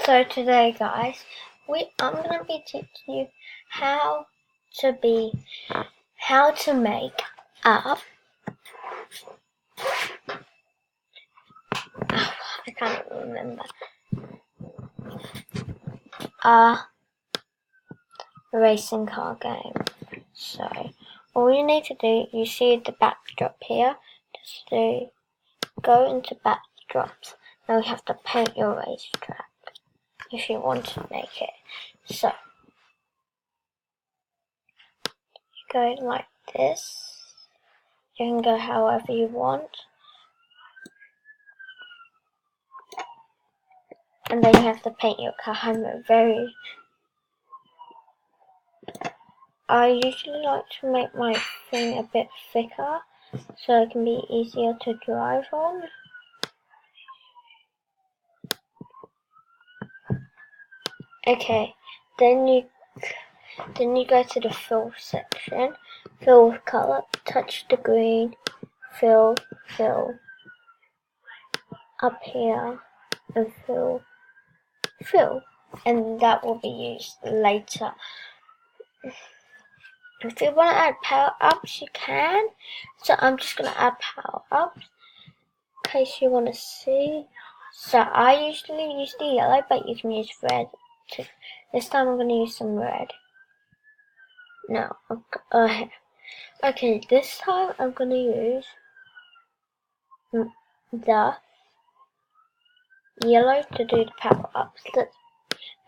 So today, guys, I'm gonna be teaching you how to make up. I can't remember. A racing car game. So all you need to do, you see the backdrop here. Just go into backdrops. Now you have to paint your racetrack if you want to make it. So you go like this. You can go however you want. And then you have to paint your car. I usually like to make my thing a bit thicker so it can be easier to drive on. Okay, then you go to the fill section, fill with colour, touch the green, fill up here, and fill, and that will be used later. If you want to add power-ups, you can. So I'm just going to add power-ups in case you want to see. So I usually use the yellow, but you can use red too. This time I'm going to use some red. No, okay, this time I'm going to use the yellow to do the power-ups. Let's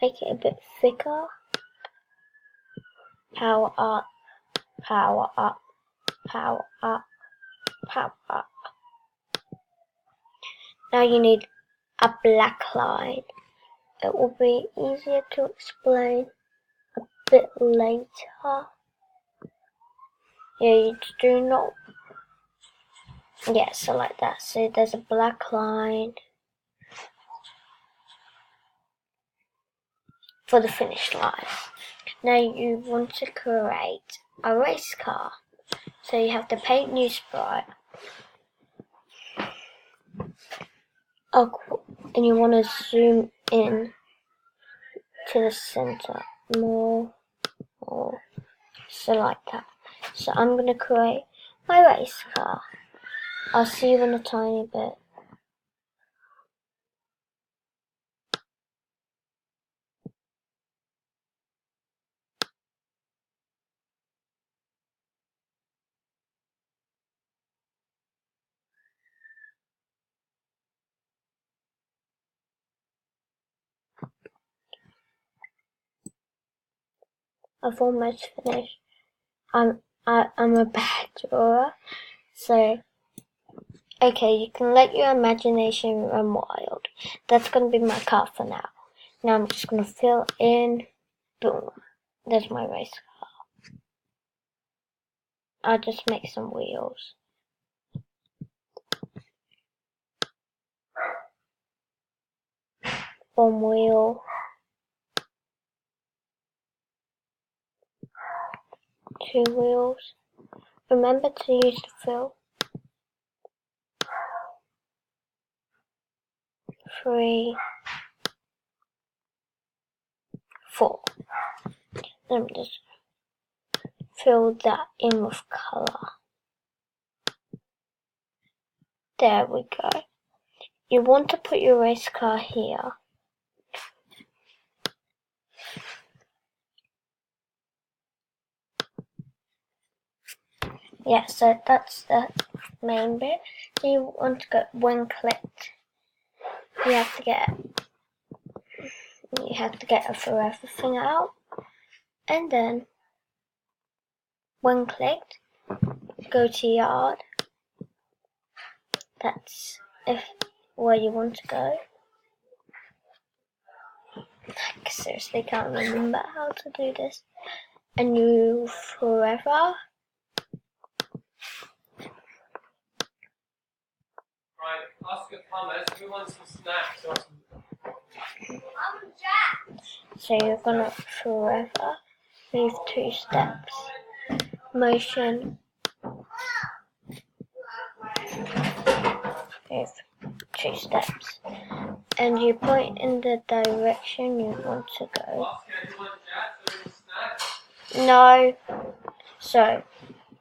make it a bit thicker. Power up, power up, power up, power up. Now you need a black line. It will be easier to explain a bit later. Yeah, you do not. Yeah, so like that. So there's a black line for the finish line. Now you want to create a race car. So you have to paint new sprite. And you want to zoom in to the center more, so like that. So I'm going to create my race car. I'll see you in a tiny bit. I've almost finished. I'm a bad drawer, so okay, you can let your imagination run wild. That's gonna be my car for now. Now I'm just gonna fill in. Boom. There's my race car. I'll just make some wheels. One wheel. Two wheels. Remember to use the fill. 3, 4. Let me just fill that in with colour. There we go. You want to put your race car here. Yeah, so that's the main bit. So you want to go when clicked. You have to get a forever thing out, and then when clicked, go to yard. That's where you want to go. I seriously can't remember how to do this. A new forever. Right, Oscar Thomas, who wants some snacks or some... So you're gonna forever move 2 steps. Motion. Move 2 steps. and you point in the direction you want to go. Oscar, do you want jets or snacks? No. So,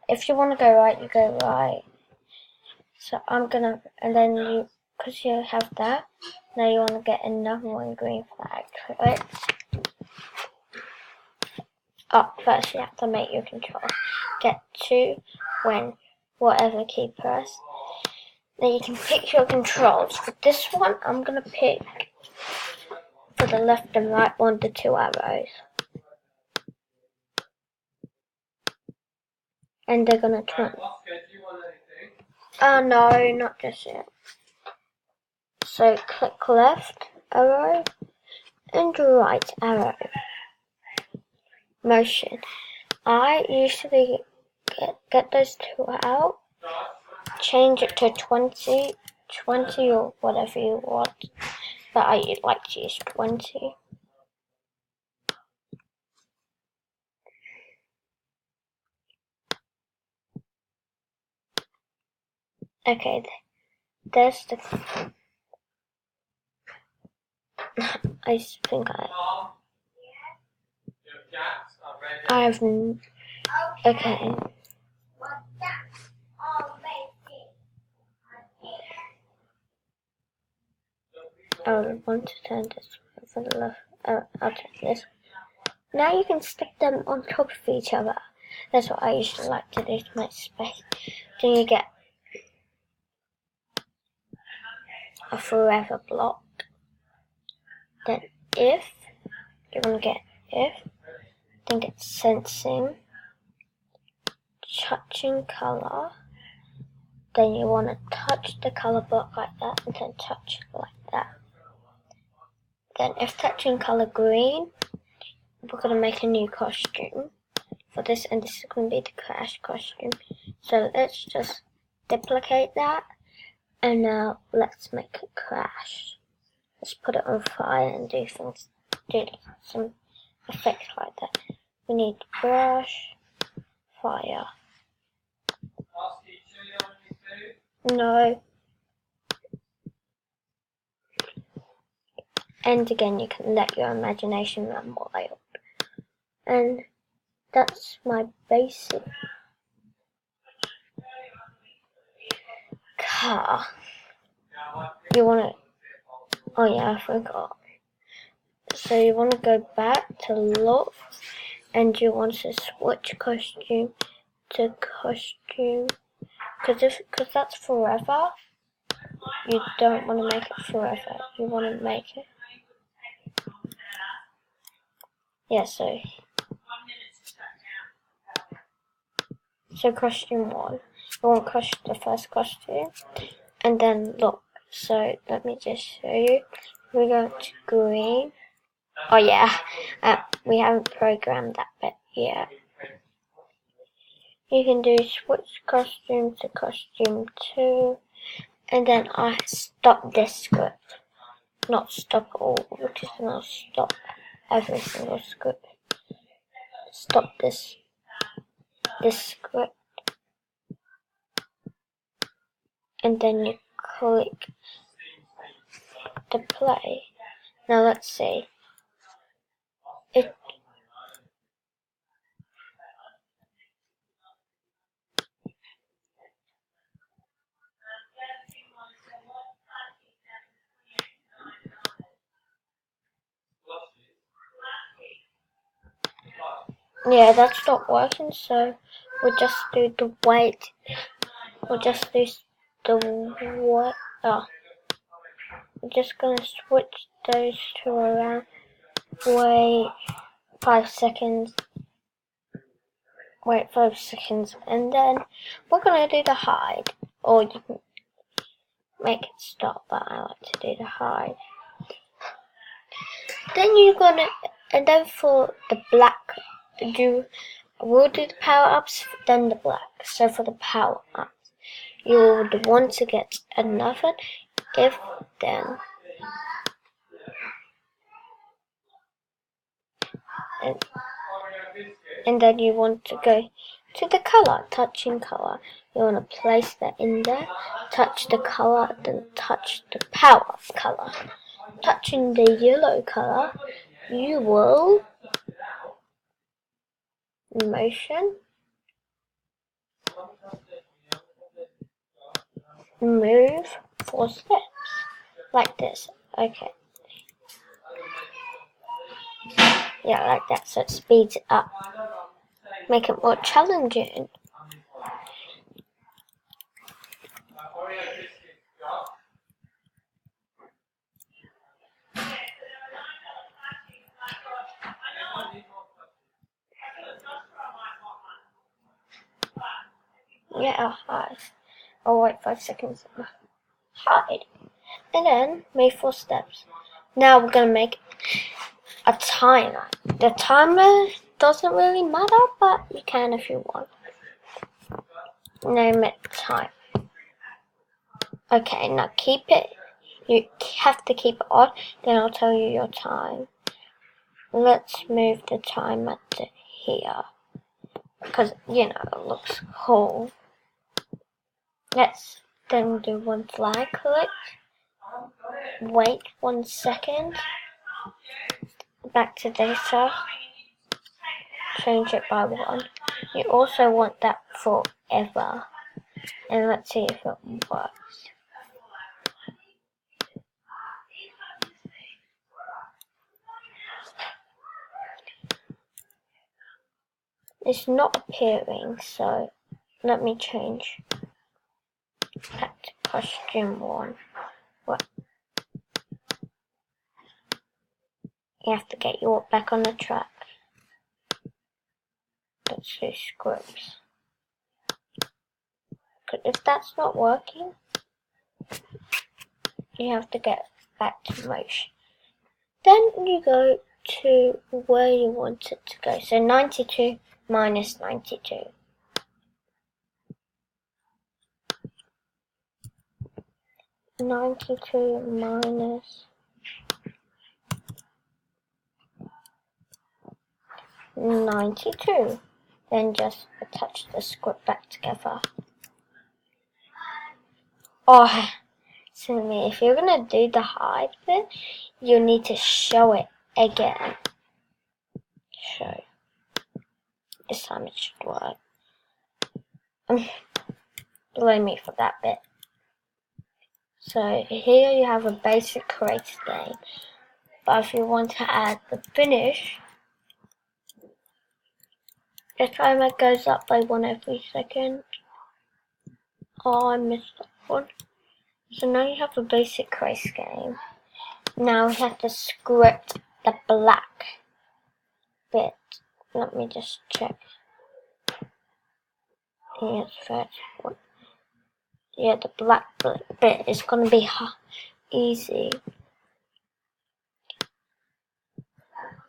if you want to go right, you go right. So I'm gonna, and then you, because you have that, now you want to get another one green flag. Right? Oh, first you have to make your control. Get 2 when whatever key press. Then you can pick your controls. For this one, I'm gonna pick for the left and right one, the 2 arrows. And they're gonna turn. Oscar, do you want anything? Oh no, not just yet. So click left arrow and right arrow. Motion. I usually get those 2 out, change it to 20 or whatever you want, but I like to use 20. Okay, there's the. I think Mom, your jets are ready. I have. Okay. I want to turn this for the left. I'll turn this. Now you can stick them on top of each other. That's what I usually like to do to make space. Then you get a forever block. Then if you want to get then get sensing, touching color. Then you want to touch the color block like that, and then touch like that. Then if touching color green, we're going to make a new costume for this, and this is going to be the Crash costume. So let's just duplicate that, and now let's make it Crash. Let's put it on fire and do some effects like that. We need brush, fire. Oscar, you sure you don't want any food? No. And again, you can let your imagination run wild. And that's my basic car. You want to, oh yeah, I forgot. So you want to go back to look, and you want to switch costume to costume, because that's forever. You don't want to make it forever. You want to make it. Yeah, so costume 1. You want the first costume, and then look. So let me just show you. We go to green. Oh yeah, we haven't programmed that bit yet. You can do switch costume to costume 2, and then I stop this script. Not stop all, because then I'll stop every single script. Stop this script, and then you click the play. Now let's see. It yeah, that's not working, so we'll just do the weight. We'll just do the what? Oh, we're just gonna switch those 2 around. Wait 5 seconds. Wait 5 seconds, and then we're gonna do the hide. Or you can make it stop, but I like to do the hide. Then you're gonna, and then for the black, we'll do the power ups, then the black. So for the power ups, you would want to get another if then. And then you want to go to the color, touching color. You want to place that in there, touch the color, then touch the power color. touching the yellow color, you will motion, move 4 steps, like this. Okay. Yeah, like that, so it speeds it up. Make it more challenging. Yeah, hide. Oh wait, 5 seconds. Hide. And then make 4 steps. Now we're gonna make a timer. The timer doesn't really matter, but you can if you want. Name it time. Okay, now keep it. You have to keep it on, then I'll tell you your time. Let's move the timer to here, because, you know, it looks cool. Let's then do one flag click. Wait 1 second. Back to data. Change it by 1. You also want that forever. And let's see if it works. It's not appearing, so let me change back to costume 1. What? You have to get your back on the track. Let's do scripts. If that's not working, you have to get back to motion. Then you go to where you want it to go. So 92 minus 92. -92. Then just attach the script back together. Oh, to me, if you're gonna do the hide bit, you need to show it again. Show. This time it should work. Blame me for that bit. So here you have a basic race game. But if you want to add the finish, the timer goes up by 1 every second. Oh, I missed that one. So now you have a basic race game. Now we have to script the black bit. Let me just check. Yes, first one. Yeah, the black bit is gonna be easy.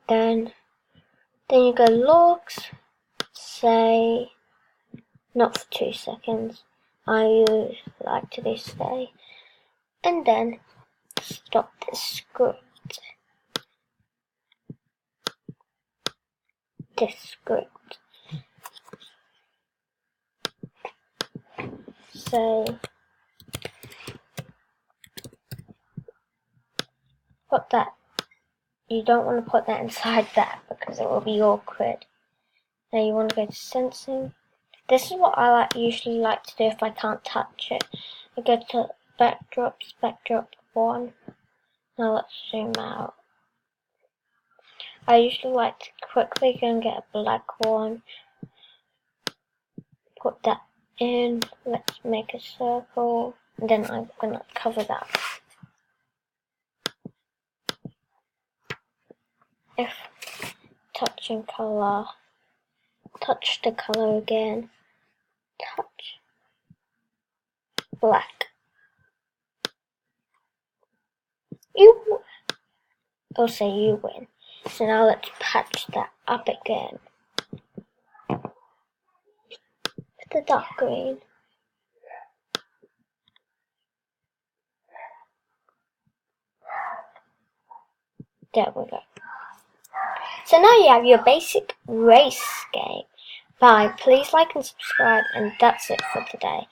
Then you go logs, say, not for 2 seconds. I like to do stay. And then stop the script. This script. Say, put that. You don't want to put that inside that because it will be awkward. Now you want to go to sensing. This is what I usually like to do if I can't touch it. I go to backdrops, backdrop 1. Now let's zoom out. I usually like to quickly go and get a black one. Put that in. Let's make a circle. And then I'm gonna cover that. If touching color, touch the color again. Touch black. I'll say you win. So now let's patch that up again. With the dark green. There we go. So now you have your basic race game. Bye. Please like and subscribe, and that's it for today.